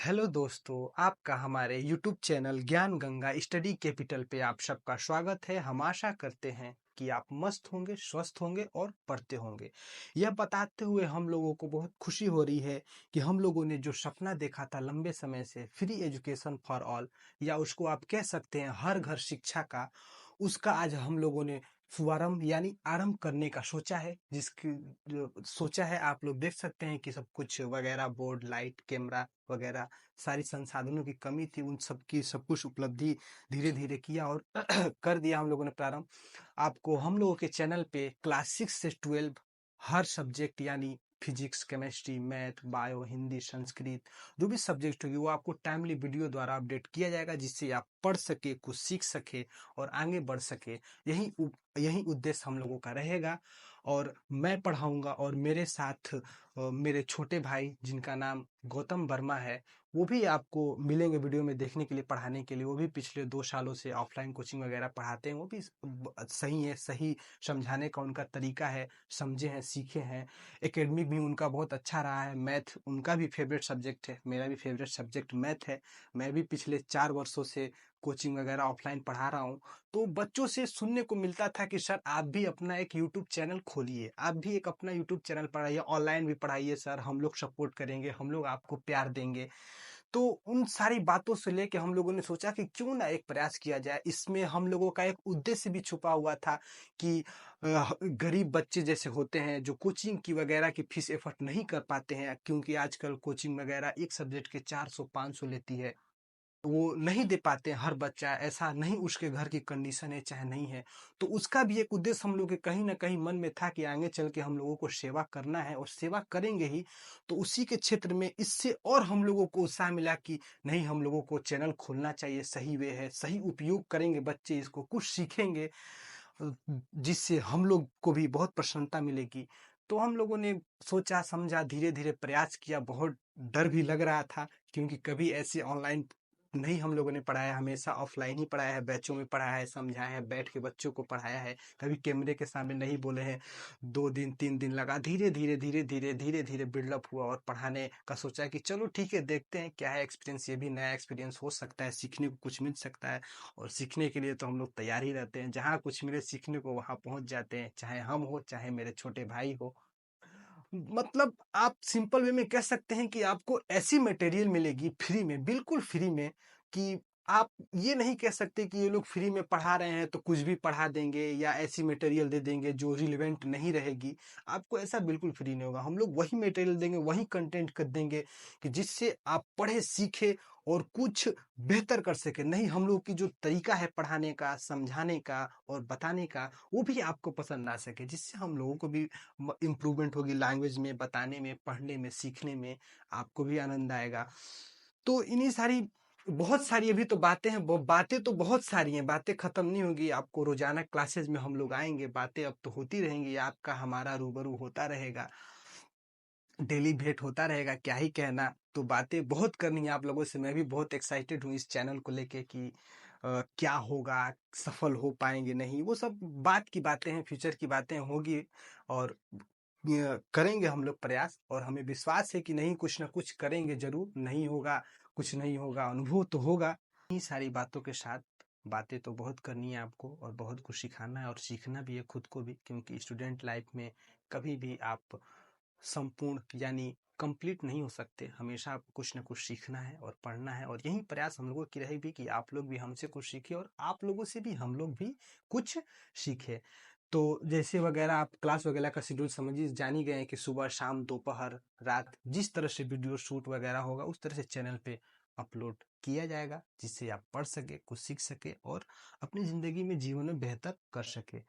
Hello दोस्तों, आपका हमारे YouTube चैनल ज्ञान गंगा स्टडी कैपिटल पे आप सबका स्वागत है। हम आशा करते हैं कि आप मस्त होंगे, स्वस्थ होंगे और पढ़ते होंगे। यह बताते हुए हम लोगों को बहुत खुशी हो रही है कि हम लोगों ने जो सपना देखा था लंबे समय से, फ्री एजुकेशन फॉर ऑल, या उसको आप कह सकते हैं हर घर शिक्षा का, उसका आज हम लोगों ने शुभारंभ यानी आरंभ करने का सोचा है। जिसकी जो सोचा है आप लोग देख सकते हैं कि सब कुछ वगैरह, बोर्ड, लाइट, कैमरा वगैरह, सारी संसाधनों की कमी थी, उन सब की सब कुछ उपलब्धि धीरे धीरे किया और कर दिया हम लोगों ने प्रारंभ। आपको हम लोगों के चैनल पे क्लास 6 से 12 हर सब्जेक्ट यानी physics, chemistry, math, bio, Hindi, Sanskrit, जो भी सब्जेक्ट होगी वो आपको टाइमली वीडियो द्वारा अपडेट किया जाएगा, जिससे आप पढ़ सके, कुछ सीख सके और आगे बढ़ सके। यही उद्देश्य हम लोगों का रहेगा। और मैं पढ़ाऊंगा और मेरे साथ मेरे छोटे भाई जिनका नाम गौतम वर्मा है, वो भी आपको मिलेंगे वीडियो में देखने के लिए, पढ़ाने के लिए। वो भी पिछले 2 सालों से ऑफलाइन कोचिंग वगैरह पढ़ाते हैं। वो भी सही है, सही समझाने का उनका तरीका है, समझे हैं, सीखे हैं। एकेडमिक भी उनका बहुत अच्छा रहा है। मैथ उनका भी फेवरेट सब्जेक्ट है, मेरा भी फेवरेट सब्जेक्ट मैथ है। मैं भी पिछले 4 वर्षों से कोचिंग वगैरह ऑफलाइन पढ़ा रहा हूँ। तो बच्चों से सुनने को मिलता था कि सर आप भी अपना एक यूट्यूब चैनल खोलिए, आप भी एक अपना यूट्यूब चैनल पढ़ाइए, ऑनलाइन भी पढ़ाइए सर, हम लोग सपोर्ट करेंगे, हम लोग आपको प्यार देंगे। तो उन सारी बातों से लेके हम लोगों ने सोचा कि क्यों ना एक प्रयास किया जाए। इसमें हम लोगों का एक उद्देश्य भी छुपा हुआ था कि गरीब बच्चे जैसे होते हैं जो कोचिंग की वगैरह की फीस एफर्ट नहीं कर पाते हैं, क्योंकि आजकल कोचिंग वगैरह एक सब्जेक्ट के 400-500 लेती है, वो नहीं दे पाते हैं हर बच्चा, ऐसा नहीं उसके घर की कंडीशन है चाहे नहीं है। तो उसका भी एक उद्देश्य हम लोग के कहीं ना कहीं मन में था कि आगे चल के हम लोगों को सेवा करना है और सेवा करेंगे ही। तो उसी के क्षेत्र में इससे और हम लोगों को उत्साह मिला कि नहीं, हम लोगों को चैनल खोलना चाहिए, सही वे है, सही उपयोग करेंगे बच्चे, इसको कुछ सीखेंगे, जिससे हम लोग को भी बहुत प्रसन्नता मिलेगी। तो हम लोगों ने सोचा समझा, धीरे धीरे प्रयास किया। बहुत डर भी लग रहा था, क्योंकि कभी ऐसे ऑनलाइन नहीं हम लोगों ने पढ़ाया, हमेशा ऑफलाइन ही पढ़ाया है, बैचों में पढ़ाया है, समझाया है, बैठ के बच्चों को पढ़ाया है। कभी कैमरे के सामने नहीं बोले हैं। 2 दिन 3 दिन लगा, धीरे धीरे धीरे धीरे धीरे धीरे बिल्डअप हुआ और पढ़ाने का सोचा कि चलो ठीक है, देखते हैं क्या है एक्सपीरियंस। ये भी नया एक्सपीरियंस हो सकता है, सीखने को कुछ मिल सकता है। और सीखने के लिए तो हम लोग तैयार ही रहते हैं, जहाँ कुछ मिले सीखने को वहाँ पहुँच जाते हैं, चाहे हम हो चाहे मेरे छोटे भाई हो। मतलब आप सिंपल वे में कह सकते हैं कि आपको ऐसी मटेरियल मिलेगी फ्री में, बिल्कुल फ्री में, कि आप ये नहीं कह सकते कि ये लोग फ्री में पढ़ा रहे हैं तो कुछ भी पढ़ा देंगे या ऐसी मटेरियल दे देंगे जो रिलेवेंट नहीं रहेगी। आपको ऐसा बिल्कुल फ्री नहीं होगा। हम लोग वही मटेरियल देंगे, वही कंटेंट कर देंगे कि जिससे आप पढ़े, सीखे और कुछ बेहतर कर सके। नहीं, हम लोग की जो तरीका है पढ़ाने का, समझाने का और बताने का, वो भी आपको पसंद आ सके, जिससे हम लोगों को भी इम्प्रूवमेंट होगी लैंग्वेज में, बताने में, पढ़ने में, सीखने में। आपको भी आनंद आएगा। तो इन्हीं सारी, बहुत सारी अभी तो बातें हैं, बातें तो बहुत सारी हैं, बातें खत्म नहीं होगी। आपको रोजाना क्लासेस में हम लोग आएंगे, बातें अब तो होती रहेंगी, आपका हमारा रूबरू होता रहेगा, डेली भेंट होता रहेगा, क्या ही कहना। तो बातें बहुत करनी है आप लोगों से। मैं भी बहुत एक्साइटेड हूँ इस चैनल को लेके कि क्या होगा, सफल हो पाएंगे नहीं, वो सब बात की बातें हैं, फ्यूचर की बातें होगी। और करेंगे हम लोग प्रयास, और हमें विश्वास है कि नहीं, कुछ ना कुछ करेंगे जरूर। नहीं होगा, कुछ नहीं होगा, अनुभव तो होगा। इन्हीं सारी बातों के साथ, बातें तो बहुत करनी है आपको और बहुत कुछ सिखाना है और सीखना भी है खुद को भी, क्योंकि स्टूडेंट लाइफ में कभी भी आप संपूर्ण यानी कंप्लीट नहीं हो सकते। हमेशा आपको कुछ ना कुछ सीखना है और पढ़ना है, और यही प्रयास हम लोगों की रहेगी कि आप लोग भी हमसे कुछ सीखे और आप लोगों से भी हम लोग भी कुछ सीखे। तो जैसे वगैरह आप क्लास वगैरह का शेड्यूल समझिए, जान ही गए हैं कि सुबह शाम दोपहर रात जिस तरह से वीडियो शूट वगैरह होगा उस तरह से चैनल पे अपलोड किया जाएगा, जिससे आप पढ़ सके, कुछ सीख सके और अपनी ज़िंदगी में, जीवन में बेहतर कर सके।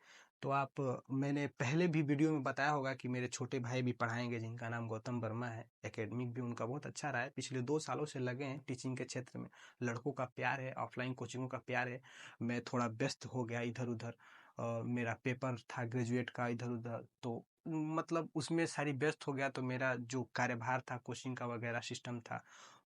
तो आप, मैंने पहले भी वीडियो में बताया होगा कि मेरे छोटे भाई भी पढ़ाएंगे, जिनका नाम गौतम वर्मा है। एकेडमिक भी उनका बहुत अच्छा रहा है, पिछले 2 सालों से लगे हैं टीचिंग के क्षेत्र में। लड़कों का प्यार है, ऑफलाइन कोचिंगों का प्यार है। मैं थोड़ा व्यस्त हो गया इधर उधर, मेरा पेपर था ग्रेजुएट का इधर उधर, तो मतलब उसमें सारी व्यस्त हो गया। तो मेरा जो कार्यभार था कोचिंग का वगैरह सिस्टम था,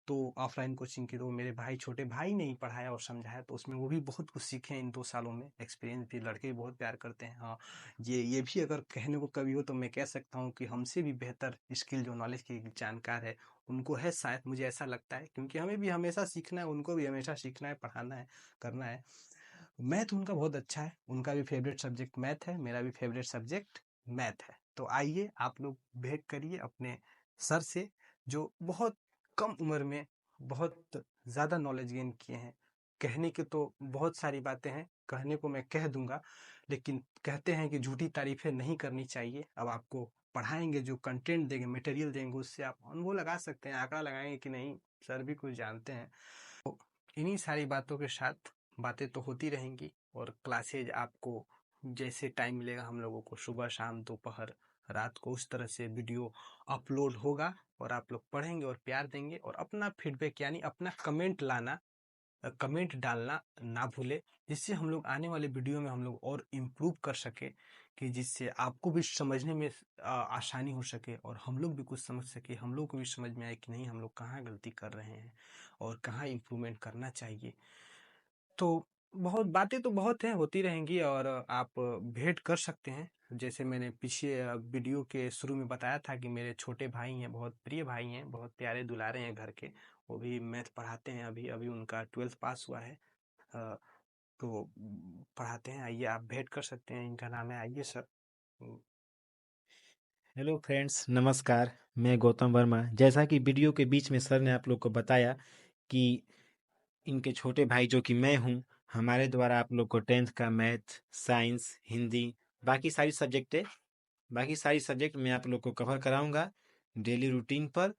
तो ऑफलाइन कोचिंग की, तो मेरे भाई, छोटे भाई ने ही पढ़ाया और समझाया। तो उसमें वो भी बहुत कुछ सीखे हैं इन 2 सालों में, एक्सपीरियंस भी। लड़के भी बहुत प्यार करते हैं। हाँ, ये भी अगर कहने को कभी हो तो मैं कह सकता हूँ कि हमसे भी बेहतर स्किल जो नॉलेज की जानकार है उनको है शायद, मुझे ऐसा लगता है, क्योंकि हमें भी हमेशा सीखना है, उनको भी हमेशा सीखना है, पढ़ाना है, करना है। मैथ उनका बहुत अच्छा है, उनका भी फेवरेट सब्जेक्ट मैथ है, मेरा भी फेवरेट सब्जेक्ट मैथ है। तो आइए आप लोग भेंट करिए अपने सर से, जो बहुत कम उम्र में बहुत ज़्यादा नॉलेज गेन किए हैं। कहने की तो बहुत सारी बातें हैं, कहने को मैं कह दूंगा, लेकिन कहते हैं कि झूठी तारीफें नहीं करनी चाहिए। अब आपको पढ़ाएंगे, जो कंटेंट देंगे, मटेरियल देंगे, उससे आप अनुभव लगा सकते हैं, आंकड़ा लगाएंगे कि नहीं सर भी कुछ जानते हैं। तो इन्हीं सारी बातों के साथ बातें तो होती रहेंगी, और क्लासेज आपको जैसे टाइम मिलेगा हम लोगों को, सुबह शाम दोपहर रात को, उस तरह से वीडियो अपलोड होगा, और आप लोग पढ़ेंगे और प्यार देंगे, और अपना फीडबैक यानी अपना कमेंट लाना, कमेंट डालना ना भूले, जिससे हम लोग आने वाले वीडियो में हम लोग और इम्प्रूव कर सके, कि जिससे आपको भी समझने में आसानी हो सके, और हम लोग भी कुछ समझ सके, हम लोग को भी समझ में आए कि नहीं हम लोग कहाँ गलती कर रहे हैं और कहाँ इम्प्रूवमेंट करना चाहिए। तो बहुत बातें तो बहुत हैं, होती रहेंगी, और आप भेंट कर सकते हैं। जैसे मैंने पीछे वीडियो के शुरू में बताया था कि मेरे छोटे भाई हैं, बहुत प्रिय भाई हैं, बहुत प्यारे दुलारे हैं घर के, वो भी मैथ पढ़ाते हैं। अभी अभी उनका 12th पास हुआ है, तो पढ़ाते हैं। आइए आप भेंट कर सकते हैं, इनका नाम है, आइए सर। हेलो फ्रेंड्स, नमस्कार। मैं गौतम वर्मा। जैसा कि वीडियो के बीच में सर ने आप लोग को बताया कि इनके छोटे भाई जो कि मैं हूँ, हमारे द्वारा आप लोग को 10th का मैथ, साइंस, हिंदी, बाकी सारी सब्जेक्ट मैं आप लोग को कवर कराऊंगा डेली रूटीन पर।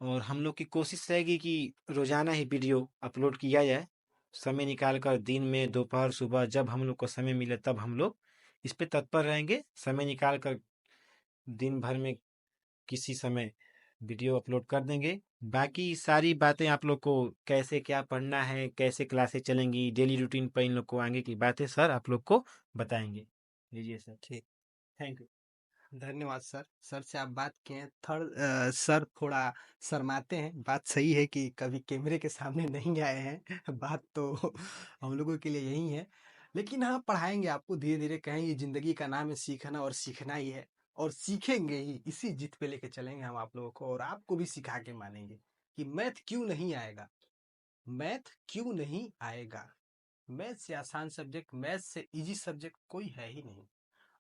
और हम लोग की कोशिश रहेगी कि रोजाना ही वीडियो अपलोड किया जाए, समय निकाल कर, दिन में, दोपहर, सुबह, जब हम लोग को समय मिले तब हम लोग इस पे तत्पर रहेंगे। समय निकाल कर दिन भर में किसी समय वीडियो अपलोड कर देंगे। बाकी सारी बातें आप लोग को, कैसे क्या पढ़ना है, कैसे क्लासेस चलेंगी, डेली रूटीन पर इन लोग को आगे की बातें सर आप लोग को बताएंगे। लीजिए सर। ठीक, थैंक यू। धन्यवाद सर। सर से आप बात किए हैं, सर थोड़ा शर्माते हैं, बात सही है कि कभी कैमरे के सामने नहीं आए हैं। बात तो हम लोगों के लिए यही है, लेकिन हाँ पढ़ाएंगे आपको धीरे धीरे। कहेंगे जिंदगी का नाम है सीखना, और सीखना ही है, और सीखेंगे ही, इसी जिद पे लेके चलेंगे हम आप लोगों को, और आपको भी सिखा के मानेंगे कि मैथ क्यों नहीं आएगा, मैथ क्यों नहीं आएगा। मैथ से आसान सब्जेक्ट, मैथ से इजी सब्जेक्ट कोई है ही नहीं।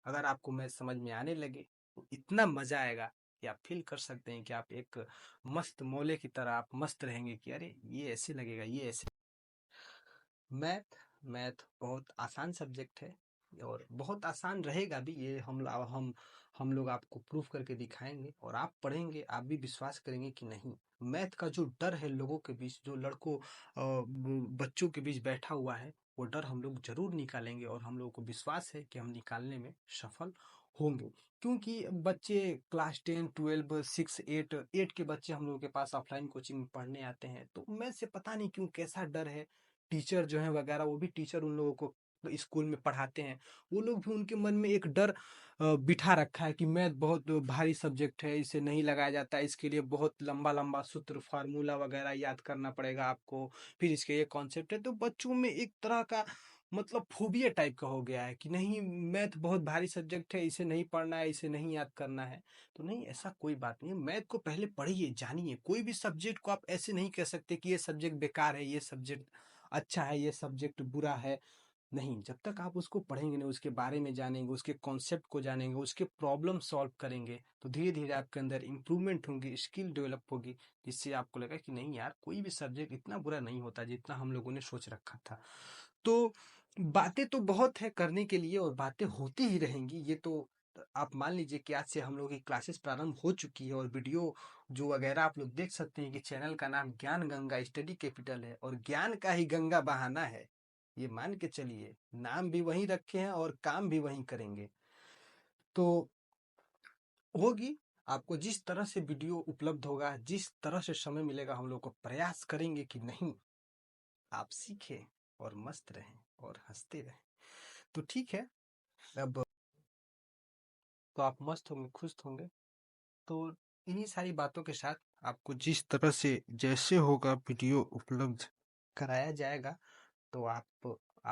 अगर आपको मैथ समझ में आने लगे तो इतना मजा आएगा कि आप फील कर सकते हैं कि आप एक मस्त मौले की तरह आप मस्त रहेंगे, कि अरे ये ऐसे लगेगा, ये ऐसे। मैथ मैथ बहुत आसान सब्जेक्ट है, और बहुत आसान रहेगा भी, ये हम लोग आपको प्रूफ करके दिखाएंगे, और आप पढ़ेंगे, आप भी विश्वास करेंगे कि नहीं। मैथ का जो डर है लोगों के बीच, जो लड़कों बच्चों के बीच बैठा हुआ है, वो डर हम लोग जरूर निकालेंगे, और हम लोगों को विश्वास है कि हम निकालने में सफल होंगे। क्योंकि बच्चे क्लास 10 12 6 8 के बच्चे हम लोगों के पास ऑफलाइन कोचिंग में पढ़ने आते हैं, तो मैथ से पता नहीं क्यों कैसा डर है। टीचर जो है वगैरह, वो भी टीचर उन लोगों को स्कूल में पढ़ाते हैं, वो लोग भी उनके मन में एक डर बिठा रखा है कि मैथ बहुत भारी सब्जेक्ट है, इसे नहीं लगाया जाता, इसके लिए बहुत लंबा लंबा सूत्र फार्मूला वगैरह याद करना पड़ेगा आपको, फिर इसके ये कॉन्सेप्ट है। तो बच्चों में एक तरह का मतलब फोबिया टाइप का हो गया है कि नहीं मैथ बहुत भारी सब्जेक्ट है, इसे नहीं पढ़ना है, इसे नहीं याद करना है। तो नहीं, ऐसा कोई बात नहीं है। मैथ को पहले पढ़िए, जानिए। कोई भी सब्जेक्ट को आप ऐसे नहीं कह सकते कि ये सब्जेक्ट बेकार है, ये सब्जेक्ट अच्छा है, ये सब्जेक्ट बुरा है। नहीं, जब तक आप उसको पढ़ेंगे नहीं, उसके बारे में जानेंगे, उसके कॉन्सेप्ट को जानेंगे, उसके प्रॉब्लम सॉल्व करेंगे, तो धीरे धीरे आपके अंदर इंप्रूवमेंट होगी, स्किल डेवलप होगी, जिससे आपको लगा कि नहीं यार, कोई भी सब्जेक्ट इतना बुरा नहीं होता जितना हम लोगों ने सोच रखा था। तो बातें तो बहुत है करने के लिए, और बातें होती ही रहेंगी। ये तो आप मान लीजिए कि आज से हम लोग की क्लासेस प्रारंभ हो चुकी है, और वीडियो जो वगैरह आप लोग देख सकते हैं कि चैनल का नाम ज्ञान गंगा स्टडी कैपिटल है, और ज्ञान का ही गंगा बहाना है, ये मान के चलिए। नाम भी वही रखे हैं और काम भी वही करेंगे। तो होगी, आपको जिस तरह से वीडियो उपलब्ध होगा, जिस तरह से समय मिलेगा, हम लोग को प्रयास करेंगे कि नहीं आप सीखें और मस्त रहें और हंसते रहें। तो ठीक है, अब तो आप मस्त होंगे, खुश होंगे। तो इन्हीं सारी बातों के साथ आपको जिस तरह से जैसे होगा वीडियो उपलब्ध कराया जाएगा, तो आप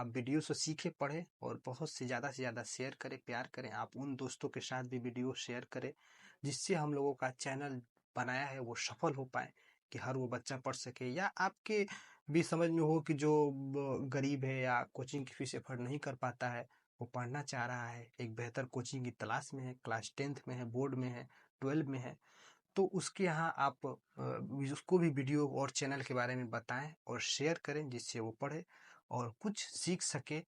वीडियो से सीखे, पढ़े, और बहुत से ज़्यादा शेयर करें, प्यार करें। आप उन दोस्तों के साथ भी वीडियो शेयर करें, जिससे हम लोगों का चैनल बनाया है वो सफल हो पाए, कि हर वो बच्चा पढ़ सके, या आपके भी समझ में हो कि जो गरीब है या कोचिंग की फीस अफोर्ड नहीं कर पाता है, वो पढ़ना चाह रहा है, एक बेहतर कोचिंग की तलाश में है, क्लास 10th में है, बोर्ड में है, 12 में है, तो उसके यहाँ आप उसको भी वीडियो और चैनल के बारे में बताएं और शेयर करें, जिससे वो पढ़े और कुछ सीख सके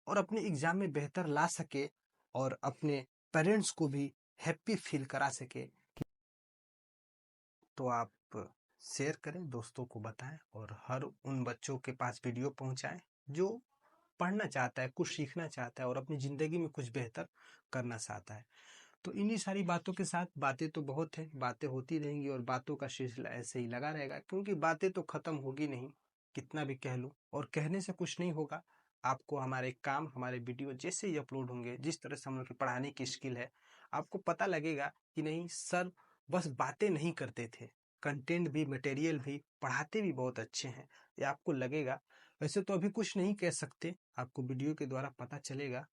और अपने एग्जाम में बेहतर ला सके और अपने पेरेंट्स को भी हैप्पी फील करा सके। तो आप शेयर करें, दोस्तों को बताएं और हर उन बच्चों के पास वीडियो पहुंचाएं जो पढ़ना चाहता है, कुछ सीखना चाहता है और अपनी ज़िंदगी में कुछ बेहतर करना चाहता है। तो इन्हीं सारी बातों के साथ, बातें तो बहुत हैं, बातें होती रहेंगी और बातों का सिलसिला ऐसे ही लगा रहेगा, क्योंकि बातें तो ख़त्म होगी नहीं, कितना भी कह लूँ और कहने से कुछ नहीं होगा। आपको हमारे काम, हमारे वीडियो जैसे ही अपलोड होंगे, जिस तरह से हम लोग की पढ़ाने की स्किल है, आपको पता लगेगा कि नहीं सर बस बातें नहीं करते थे, कंटेंट भी, मटेरियल भी, पढ़ाते भी बहुत अच्छे हैं, ये आपको लगेगा। वैसे तो अभी कुछ नहीं कह सकते, आपको वीडियो के द्वारा पता चलेगा।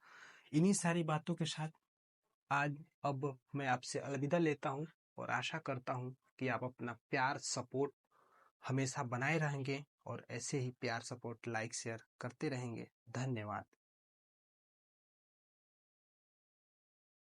इन्हीं सारी बातों के साथ आज अब मैं आपसे अलविदा लेता हूँ और आशा करता हूँ कि आप अपना प्यार सपोर्ट हमेशा बनाए रहेंगे और ऐसे ही प्यार सपोर्ट लाइक शेयर करते रहेंगे। धन्यवाद।